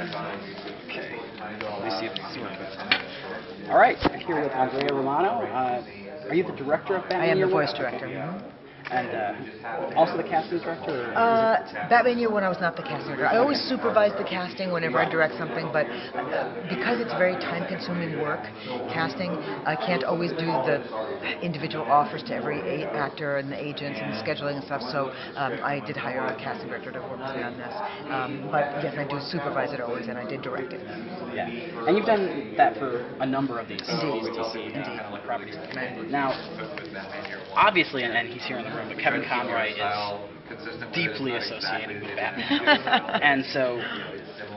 Okay. Let me see if this is working. All right. I'm here with Andrea Romano. Are you the director of Batman? I am the Year voice One? director. And also the casting director? Batman Year One, I was not the casting director. I always supervise the casting whenever I direct something, but because it's very time-consuming work, casting, I can't always do the individual offers to every actor and the agents and the scheduling and stuff, so I did hire a casting director to work with me on this. But yes, I do supervise it always, and I did direct it. Yeah. And you've done that for a number of these Indeed. DC properties. Now, obviously, and he's here in the room, but Kevin Conroy is deeply associated with Batman. And so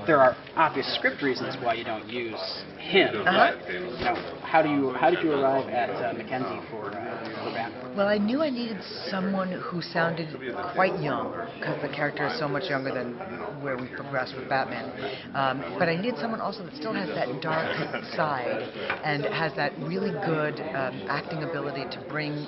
there are obvious script reasons why you don't use him. But, you know, how did you arrive at Mackenzie for Batman? Well, I knew I needed someone who sounded quite young, because the character is so much younger than where we progressed with Batman. But I needed someone also that still has that dark side and has that really good acting ability to bring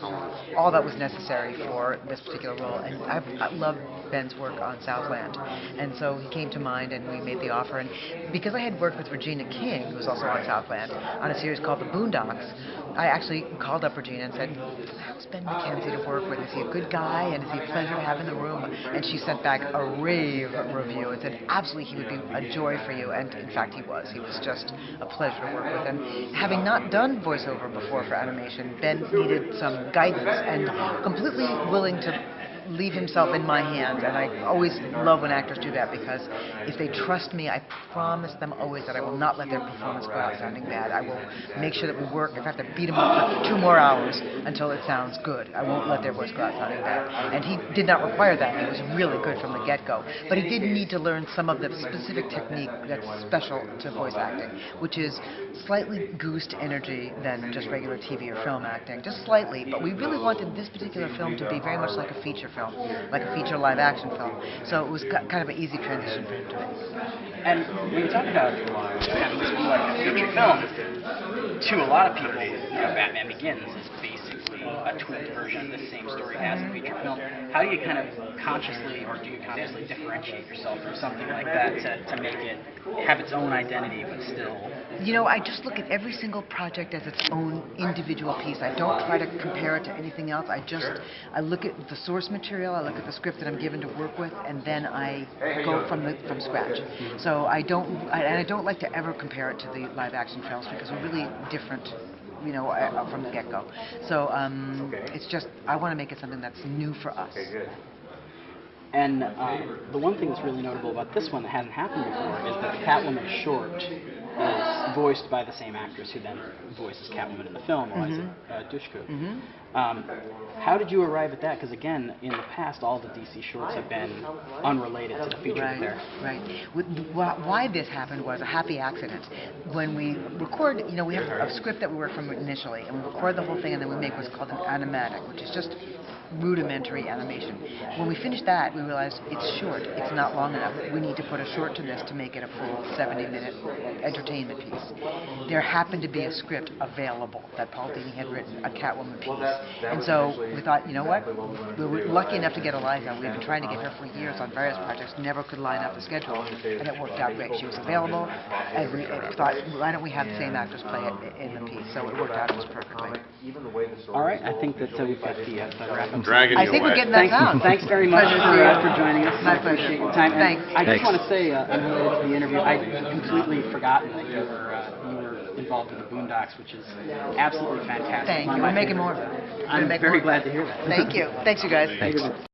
all that was necessary for this particular role. And I love Ben's work on Southland, and so he came to mind, and we made the offer. And because I had worked with Regina King, who was also on Southland, on a series called The Boondocks, I actually called up Regina and said, "How's Ben Mackenzie to work with? Is he a good guy, and is he a pleasure to have in the room?" And she sent back a rave review and said, "Absolutely, he would be a joy for you." And in fact, he was. He was just a pleasure to work with. And having not done voiceover before for animation, Ben needed some guidance and completely willing to leave himself in my hands, and I always love when actors do that, because if they trust me, I promise them always that I will not let their performance go out sounding bad. I will make sure that we work. If I have to beat them up for 2 more hours until it sounds good, I won't let their voice go out sounding bad. And he did not require that. He was really good from the get-go. But he did need to learn some of the specific technique that's special to voice acting, which is slightly goosed energy than just regular TV or film acting, just slightly. But we really wanted this particular film to be very much like a feature film, like a feature live-action film. So it was kind of an easy transition for him to make. And when you talk about having this be like a feature film, to a lot of people, you know, Batman Begins is basically a tweaked version of the same story as a feature film. How do you kind of consciously, or do you consciously differentiate yourself from something like that to make it have its own identity, but still? You know, I just look at every single project as its own individual piece. I don't try to compare it to anything else. I look at the source material, I look at the script that I'm given to work with, and then I go from scratch. So I don't like to ever compare it to the live-action films, because we're really different, you know, from the get-go. So it's just, I want to make it something that's new for us. And the one thing that's really notable about this one that hasn't happened before is that the Catwoman short is voiced by the same actress who then voices Catwoman in the film, Eliza Dushku. How did you arrive at that? Because again, in the past, all the DC shorts have been unrelated to the feature there. Right. Why this happened was a happy accident. When we record, you know, we have a script that we work from initially, and we record the whole thing, and then we make what's called an animatic, which is just rudimentary animation. When we finished that, we realized it's short. It's not long enough. We need to put a short to this to make it a full 70-minute entertainment piece. There happened to be a script available that Paul Dini had written, a Catwoman piece. And so we thought, you know what? We were lucky enough to get Eliza. We've been trying to get her for years on various projects, never could line up the schedule, and it worked out great. She was available, and we thought, why don't we have the same actress play it in the piece? So it worked out just perfectly. All right, I think that we've got the wrap up. I think we're getting that sound. Thanks very much for joining us. My pleasure. Appreciate your time. Thanks. I just want to say, unrelated to the interview, I'd completely forgotten that you were involved with the Boondocks, which is absolutely fantastic. Thank you. We're making more. I'm very glad to hear that. Thank you. Thanks, you guys. Thanks.